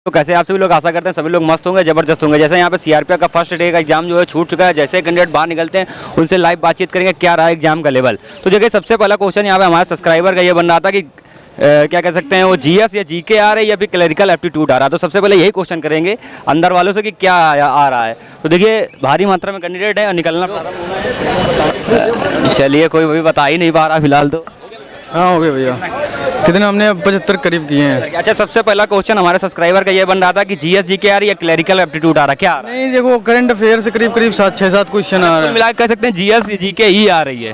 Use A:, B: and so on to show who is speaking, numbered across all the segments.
A: तो कैसे आप सभी लोग आशा करते हैं सभी लोग मस्त होंगे, जबरदस्त होंगे। जैसे यहाँ पे सीआरपीएफ का फर्स्ट डे का एग्जाम जो है छूट चुका है। जैसे कैंडिडेट बाहर निकलते हैं उनसे लाइव बातचीत करेंगे क्या रहा एग्जाम का लेवल। तो देखिए सबसे पहला क्वेश्चन यहाँ पे हमारे सब्सक्राइबर का ये बन रहा था कि क्या कह सकते हैं वो जीएस या जीके आ रहा है या फिर क्लरिकल एप्टीट्यूड आ रहा है। तो सबसे पहले यही क्वेश्चन करेंगे अंदर वालों से कि क्या आ रहा है। तो देखिए भारी मात्रा में कैंडिडेट है और निकलना। चलिए कोई भी बता ही नहीं पा रहा फिलहाल तो।
B: हाँ हो गए भैया, कितने हमने 75 करीब किए हैं।
A: अच्छा सबसे पहला क्वेश्चन हमारे सब्सक्राइबर का ये बन रहा था कि जीएस जीके आ रही है या क्लरिकल एप्टीट्यूड आ रहा है, क्या आ रहा है?
B: नहीं देखो करंट अफेयर से करीब 6-7 क्वेश्चन आ रहे हैं।
A: मिला के कह सकते हैं जीएस जीके ही आ रही है।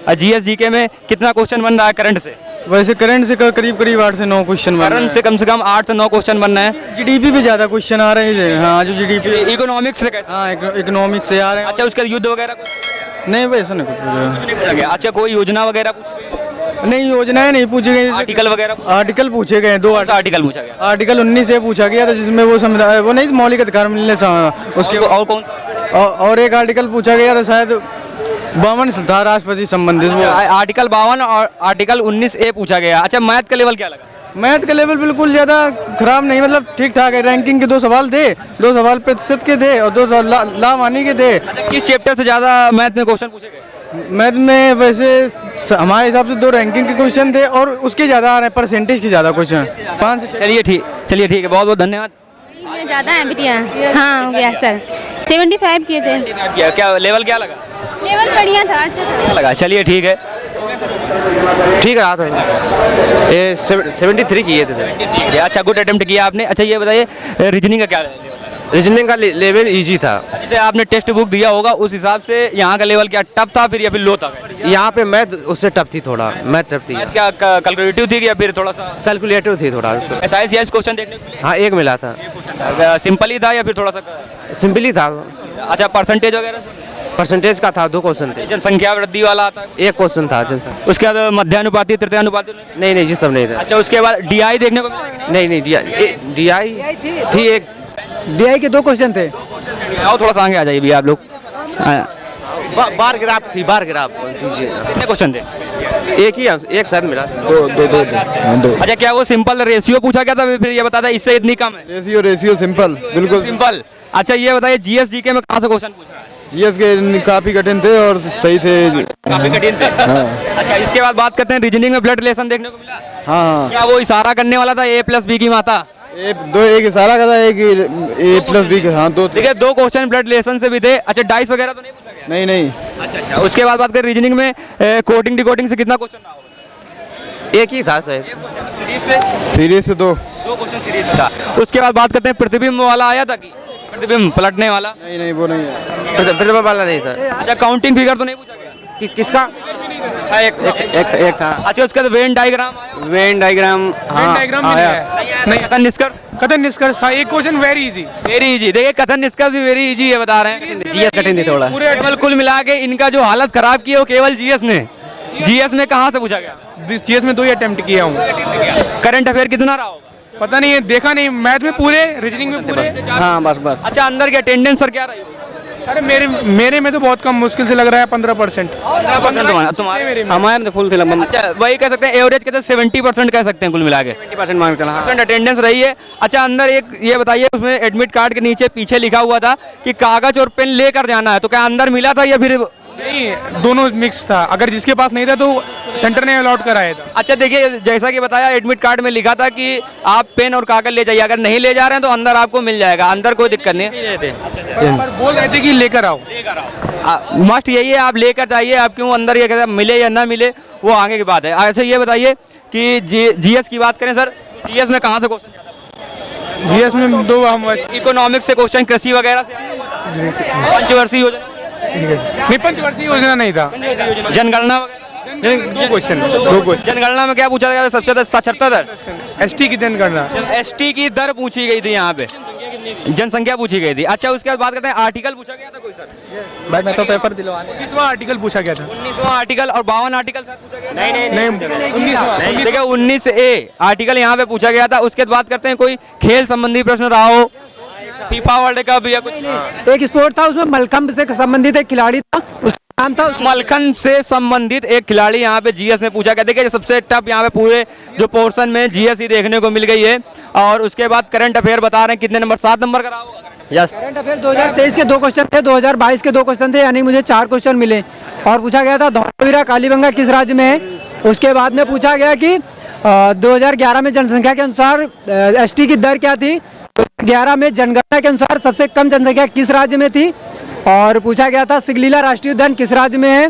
A: और जीएस जीके में कितना क्वेश्चन बन रहा है करंट से?
B: वैसे करंट से करीब 8 से 9 क्वेश्चन बन रहे
A: करंट से कम 8 से 9 क्वेश्चन बन रहे हैं।
B: जीडीपी पे ज्यादा क्वेश्चन आ रहे हैं। हाँ जो जीडीपी
A: इकोनॉमिक्स से कैसे?
B: हाँ इकोनॉमिक्स से आ रहे हैं।
A: अच्छा उसका युद्ध वगैरह
B: नहीं वैसा नहीं कुछ
A: नहीं पूछा गया। अच्छा कोई योजना वगैरह पूछी गई?
B: नहीं योजनाएं नहीं पूछी गई।
A: आर्टिकल वगैरह
B: आर्टिकल पूछे गए 2
A: आर्टिकल पूछा गया।
B: आर्टिकल 19 से पूछा गया था जिसमें वो समुदाय वो नहीं मौलिक अधिकार मिलने उसके
A: और कौन सा?
B: और एक आर्टिकल पूछा गया था शायद 52 था राष्ट्रपति संबंधित।
A: आर्टिकल 52 और आर्टिकल 19A पूछा गया। अच्छा मैथ का लेवल क्या लगा?
B: मैथ का लेवल बिल्कुल ज़्यादा खराब नहीं, मतलब ठीक ठाक है। रैंकिंग के 2 सवाल थे, 2 सवाल प्रतिशत के थे और 2 सवाल लामानी के थे।
A: अच्छा, किस चैप्टर से ज़्यादा मैथ में क्वेश्चन पूछे गए?
B: मैथ में वैसे हमारे हिसाब से 2 रैंकिंग के क्वेश्चन थे और उसके ज़्यादा आ रहे हैं, परसेंटेज के ज़्यादा क्वेश्चन 5 से।
A: चलिए ठीक है, बहुत बहुत धन्यवाद।
C: ज़्यादा है बिटिया। हाँ हो गया सर, 75 किए थे।
A: क्या लेवल क्या लगा?
C: लेवल बढ़िया था, अच्छा था
A: लगा। चलिए ठीक है,
D: ठीक रहा था। ये 73 किए थे सर।
A: अच्छा गुड अटेम्प्ट किया आपने। अच्छा ये बताइए रीजनिंग का क्या
D: रीजनिंग का लेवल इजी था।
A: जैसे आपने टेक्स्ट बुक दिया होगा उस हिसाब से यहाँ का लेवल क्या टफ था फिर या फिर लो था?
D: यहाँ पे मैथ उससे टफ थी, थोड़ा मैथ टफ थी।
A: क्या कैलकुलेटिव थी या फिर थोड़ा सा
D: कैलकुलेटर थी थोड़ा।
A: SIS क्वेश्चन देखने को मिले?
D: हाँ एक मिला था।
A: सिंपल ही था या फिर थोड़ा सा?
D: सिंपल ही था।
A: अच्छा परसेंटेज वगैरह?
D: परसेंटेज का था 2 क्वेश्चन थे।
A: जनसंख्या वृद्धि वाला आता है?
D: 1 क्वेश्चन था जैसा।
A: उसके बाद मध्यानुपाती तृतीयानुपाती?
D: नहीं जी सब नहीं था।
A: अच्छा उसके बाद DI देखने को मिला?
D: नहीं DI थी एक।
B: DI के 2 क्वेश्चन थे।
A: आओ थोड़ा सा आगे आ जाइए भी आप लोग।
D: बार ग्राफ थी, बार ग्राफ।
A: कितने क्वेश्चन थे?
D: एक शायद मिला।
B: 2
A: अच्छा क्या वो सिंपल रेशियो पूछा गया था फिर ये बता था इससे इतनी कम है?
B: रेशियो सिंपल बिल्कुल
A: सिंपल। अच्छा ये बताइए GS GK में कहाँ से क्वेश्चन पूछा है?
B: जीएस के काफी कठिन थे और सही थे।
A: काफी कठिन थे। अच्छा इसके बाद बात करते हैं रीजनिंग में ब्लड रिलेशन देखने को मिला?
B: हाँ
A: क्या वो इशारा करने वाला था A+B की माता?
B: एक इशारा का था, एक A+B का। हाँ 2
A: देखिए 2 क्वेश्चन ब्लड रिलेशन से भी थे। अच्छा डाइस वगैरह तो नहीं पूछा गया?
B: नहीं।
A: अच्छा उसके बाद बात करें रीजनिंग में कोडिंग डिकोडिंग से कितना क्वेश्चन रहा होगा?
D: एक ही था शायद।
B: सीरीज से 2
A: क्वेश्चन सीरीज से था। उसके बाद बात करते हैं प्रतिबिंब वाला आया था कि प्रतिबिंब पलटने वाला?
B: नहीं वो नहीं है।
D: प्रतिबिंब वाला नहीं था।
A: अच्छा काउंटिंग फिगर तो नहीं पूछा गया?
D: किसका? एक था।
A: अच्छा उसका वेन डायग्राम आया?
D: वेन डायग्राम
A: नहीं कथन निष्कर्ष था। एक क्वेश्चन वेरी इजी। देखिए कथन निष्कर्ष भी वेरी इजी है बता रहे हैं।
D: जीएस कठिन थी थोड़ा।
A: केवल कुल मिला के इनका जो हालत खराब की है वो केवल जीएस ने कहाँ से पूछा गया?
E: जीएस में 2 ही अटेम्प्ट किया हूँ।
A: करंट अफेयर कितना रहा होगा?
E: पता नहीं है, देखा नहीं। मैथ में पूरे, रीजनिंग में पूरे।
D: हाँ बस।
A: अच्छा अंदर की अटेंडेंस सर क्या रही?
E: अरे मेरे में तो बहुत कम, मुश्किल से लग रहा है 15%।
A: तुम्हारे?
D: हमारे तो फुल थे लगभग।
A: अच्छा वही कह सकते हैं एवरेज कहते हैं 70% कह सकते हैं कुल मिला के।
D: 20% मान के चला।
A: अटेंडेंस रही है। अच्छा अंदर एक ये बताइए उसमें एडमिट कार्ड के नीचे पीछे लिखा हुआ था कि कागज और पेन लेकर जाना है, तो क्या अंदर मिला था या फिर?
E: नहीं दोनों मिक्स था। अगर जिसके पास नहीं था तो सेंटर ने अलॉट कराया था।
A: अच्छा देखिए जैसा कि बताया एडमिट कार्ड में लिखा था कि आप पेन और कागज ले जाइए, अगर नहीं ले जा रहे हैं तो अंदर आपको मिल जाएगा, अंदर कोई दिक्कत नहीं है।
E: पर बोल रहे थे कि लेकर आओ।
A: मस्ट यही है आप लेकर जाइए। आप क्यों अंदर ये कहते हैं मिले या ना मिले वो आगे की बात है। अच्छा ये बताइए कि जीएस की बात करें सर, जीएस में कहाँ से क्वेश्चन?
E: जीएस में 2 हम
A: इकोनॉमिक्स से क्वेश्चन, कृषि वगैरह से, पंचवर्षीय योजना
E: नहीं, पंचवर्षीय योजना नहीं था।
A: जनगणना वगैरह?
E: 2 क्वेश्चन।
A: जनगणना में क्या पूछा गया था सबसे ज्यादा? साक्षरता दर?
E: ST की जनगणना।
A: ST की दर पूछी गई थी यहाँ पे, जनसंख्या पूछी गई थी। अच्छा उसके बाद बात करते हैं आर्टिकल पूछा गया था कोई सर?
B: भाई मैं तो पेपर दिलवाने।
E: 19वां आर्टिकल पूछा गया था।
A: 19वां आर्टिकल और 52 आर्टिकल सर पूछा गया?
E: नहीं
A: देखिए 19A आर्टिकल यहाँ पे पूछा गया था। उसके बाद बात करते हैं कोई खेल संबंधी प्रश्न रहा हो, फीफा वर्ल्ड कप या कुछ?
F: एक स्पोर्ट था उसमें मलखम्ब से संबंधित एक खिलाड़ी था, नाम था
A: मलखन से संबंधित एक खिलाड़ी यहाँ पे जीएस में पूछा गया। देखिए सबसे टफ यहाँ पे पूरे जो पोर्शन में जीएस ही देखने को मिल गई है। और उसके बाद करंट अफेयर बता रहे हैं कितने नंबर, 7 नंबर का रहा होगा। यस,
F: करंट अफेयर 2023 के 2 क्वेश्चन थे, 2022 के 2 क्वेश्चन थे, यानी मुझे 4 क्वेश्चन मिले। और पूछा गया था धौलावीरा कालीबंगा किस राज्य में है। उसके बाद में पूछा गया कि 2011 में जनसंख्या के अनुसार एसटी की दर क्या थी। 2011 में जनगणना के अनुसार सबसे कम जनसंख्या किस राज्य में थी। और पूछा गया था सिगलीला राष्ट्रीय उद्यान किस राज्य में है।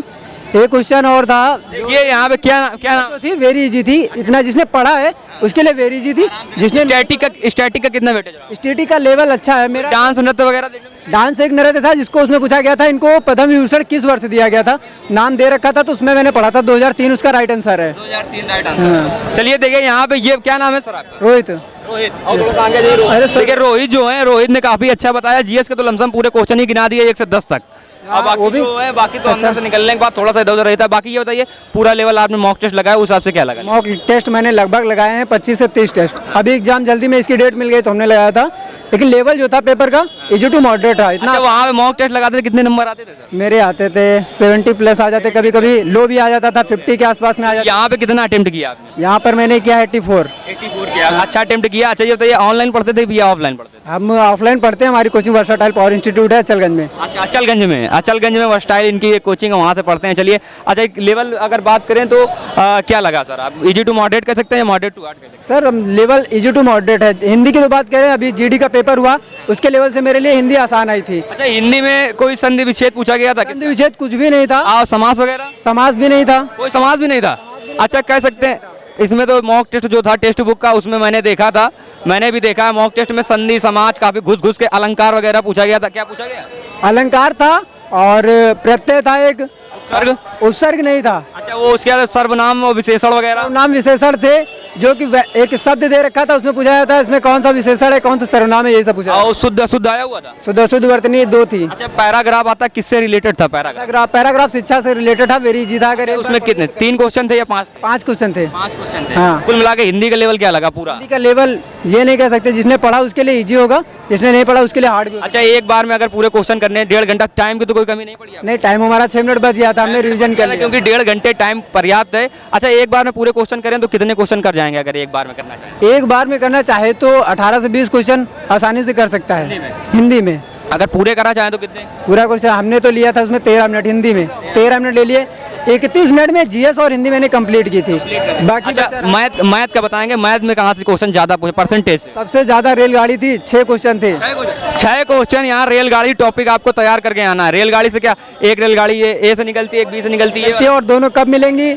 F: एक क्वेश्चन और था,
A: ये यहाँ पे क्या नाम
F: तो थी वेरी इजी थी, इतना जिसने पढ़ा है उसके लिए वेरी इजी थी। जिसने
A: स्टैटिक का कितना वेटेज रहा?
F: स्टेटी का लेवल अच्छा है मेरा।
A: डांस नृत्य वगैरह देखने को
F: डांस एक नृत्य था जिसको उसमें पूछा गया था इनको पद्म विभूषण किस वर्ष दिया गया था, नाम दे रखा था तो उसमें मैंने पढ़ा था 2003 उसका राइट आंसर है।
A: 2003 राइट आंसर। चलिए देखिए यहाँ पे ये क्या नाम है सर आपका?
F: रोहित।
A: रोहित। और थोड़ा सा आगे जाइए। देखिए रोहित जो है, रोहित ने काफी अच्छा बताया। जीएस के तो लमसम पूरे क्वेश्चन ही गिना दिए 1 से 10 तक। अब बाकी जो है, बाकी तो अंदर से निकलने के बाद थोड़ा सा इधर उधर रहता है। बाकी ये बताइए पूरा लेवल आपने मॉक टेस्ट लगाया, उस हिसाब से क्या लगा?
F: मॉक टेस्ट मैंने लगभग लगाए हैं 25 से 30 टेस्ट। अभी एग्जाम जल्दी में इसकी डेट मिल गई तो हमने लगाया था, लेकिन लेवल जो था पेपर का इजी टू मॉडरेट था। इतना
A: वहाँ पे मॉक टेस्ट लगाते थे कितने नंबर आते थे सर?
F: मेरे आते थे 70 प्लस आ जाते, कभी कभी लो भी आ जाता था, 50 के आसपास में आ जाता।
A: यहाँ पे कितना अटेम्प्ट किया आपने?
F: यहाँ पर मैंने किया 84
A: किया। अच्छा अटेम्प्ट किया। अच्छा ये बताइए ऑनलाइन पढ़ते थे या ऑफलाइन पढ़ते थे?
F: हम ऑफलाइन पढ़ते हैं, हमारी कोचिंग वर्सटाइल पावर इंस्टीट्यूट है अचलगंज में।
A: अच्छा अचलगंज में, अचलगंज में वर्सटाइल इनकी एक कोचिंग है, वहाँ से पढ़ते हैं। चलिए अच्छा एक लेवल अगर बात करें तो क्या लगा सर? आप इजी टू मॉडरेट कह सकते हैं, मॉडरेट टू हार्ड कह सकते हैं?
F: Sir level easy to moderate है। हिंदी की तो बात करें, अभी जीडी का पेपर हुआ उसके लेवल से मेरे लिए हिंदी आसान आई थी।
A: अच्छा हिंदी में कोई संधि विच्छेद पूछा गया था?
F: संधि विच्छेद कुछ भी नहीं था।
A: समास वगैरह?
F: समास भी नहीं था।
A: कोई समास भी नहीं था। अच्छा कह सकते हैं इसमें तो मॉक टेस्ट जो था टेक्स्ट बुक का उसमें मैंने देखा था, मैंने भी देखा है मॉक टेस्ट में संधि समाज काफी घुस के अलंकार वगैरह पूछा गया था। क्या पूछा गया?
F: अलंकार था और प्रत्यय था, एक
A: उपसर्ग?
F: उपसर्ग नहीं था।
A: अच्छा वो उसके बाद सर्वनाम और विशेषण वगैरह?
F: नाम विशेषण थे जो कि एक शब्द दे रखा था, उसमें पूछा जाता है इसमें कौन सा विशेषण है कौन सा सर्वनाम है, यही सब पूछा।
A: और शुद्ध आया हुआ था?
F: शुद्ध शुद्ध वर्तनी 2 थी।
A: अच्छा पैराग्राफ आता किससे रिलेटेड था?
F: पैराग्राफ शिक्षा से रिलेटेड था, वेरी इजी था। अगर
A: उसमें कितने 3 क्वेश्चन थे या 5 थे?
F: 5 क्वेश्चन थे।
A: 5 क्वेश्चन थे।
F: हाँ।
A: कुल मिला के हिंदी का लेवल क्या लगा पूरा?
F: हिंदी का लेवल ये नहीं कह सकते, जिसने पढ़ा उसके लिए इजी होगा, जिसने नहीं पढ़ा उसके लिए हार्ड भी होगा।
A: अच्छा एक बार में अगर पूरे क्वेश्चन करने हैं 1.5 घंटा, टाइम की तो कोई कमी नहीं पड़ी आपको?
F: नहीं, टाइम हमारा 6 मिनट बच गया था, हमने रिवीजन कर लिया
A: क्योंकि 1.5 घंटे टाइम पर्याप्त है। अच्छा एक बार में पूरे क्वेश्चन करें तो कितने क्वेश्चन कर जाएंगे अगर एक बार में करना चाहें?
F: एक बार में करना चाहे तो 18 से 20 क्वेश्चन आसानी से कर सकता है हिंदी में।
A: अगर पूरे करना चाहें तो कितने?
F: पूरा क्वेश्चन हमने तो लिया था उसमें 13 मिनट, हिंदी में 13 मिनट ले लिए। 31 मिनट में जीएस और हिंदी मैंने कंप्लीट की थी। बाकी
A: अच्छा मैथ का बताएंगे, मैथ में कहाँ से क्वेश्चन ज्यादा पूछे परसेंटेज से?
F: सबसे ज्यादा रेलगाड़ी थी, 6 क्वेश्चन थे।
A: 6 क्वेश्चन यहाँ रेलगाड़ी टॉपिक आपको तैयार करके आना है। रेलगाड़ी से क्या एक रेलगाड़ी ए से निकलती है, एक बी से निकलती है,
F: और दोनों कब मिलेंगी?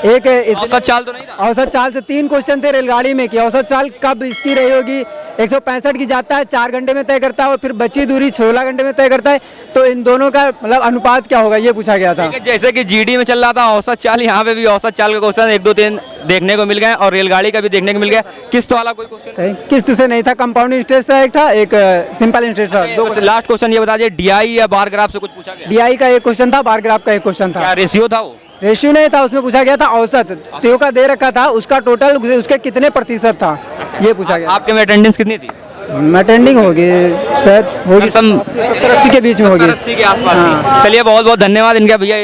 F: एक
A: औसत चाल तो नहीं था?
F: औसत चाल से 3 क्वेश्चन थे रेलगाड़ी में कि औसत चाल कब इसकी रही होगी। 165 की जाता है 4 घंटे में तय करता है और फिर बची दूरी 16 घंटे में तय करता है, तो इन दोनों का मतलब अनुपात क्या होगा ये पूछा गया था।
A: जैसे कि जीडी में चल रहा था औसत चाल, यहाँ पे भी औसत चाल का क्वेश्चन 1 2 3 देखने को मिल गए और रेलगाड़ी का भी देखने को मिल गया। किस्त वाला कोई क्वेश्चन?
F: किस्त से नहीं था, कंपाउंड इंटरेस्ट एक था, एक सिंपल इंटरेस्ट था।
A: दो लास्ट क्वेश्चन ये बता दीजिए डीआई या बार ग्राफ से कुछ पूछा गया?
F: डीआई का एक क्वेश्चन था, बार ग्राफ का एक क्वेश्चन था।
A: क्या रेशियो था? वो
F: रेशियो नहीं था, उसमें पूछा गया था औसत त्यो का दे रखा था, उसका टोटल उसके कितने प्रतिशत था ये पूछा गया।
A: आपके में अटेंडेंस कितनी थी?
F: अटेंडिंग होगी शायद होगी 70-80 के बीच में होगी,
A: 80 के आसपास। चलिए बहुत बहुत धन्यवाद इनका भैया,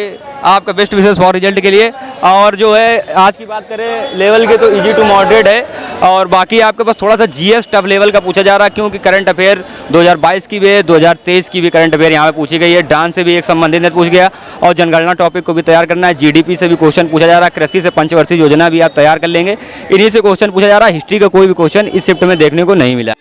A: आपका बेस्ट विशेष फॉर रिजल्ट के लिए। और जो है आज की बात करें लेवल के तो इजी टू मॉडरेट है और बाकी आपके पास थोड़ा सा जीएस टफ लेवल का पूछा जा रहा है, क्योंकि करंट अफेयर 2022 की भी है, 2023 की भी करंट अफेयर यहाँ पे पूछी गई है। डांस से भी एक संबंधित ने पूछ गया और जनगणना टॉपिक को भी तैयार करना है। जीडीपी से भी क्वेश्चन पूछा जा रहा है, कृषि से पंचवर्षीय योजना भी आप तैयार कर लेंगे, इन्हीं से क्वेश्चन पूछा जा रहा है। हिस्ट्री का कोई भी क्वेश्चन इस शिफ्ट में देखने को नहीं मिला।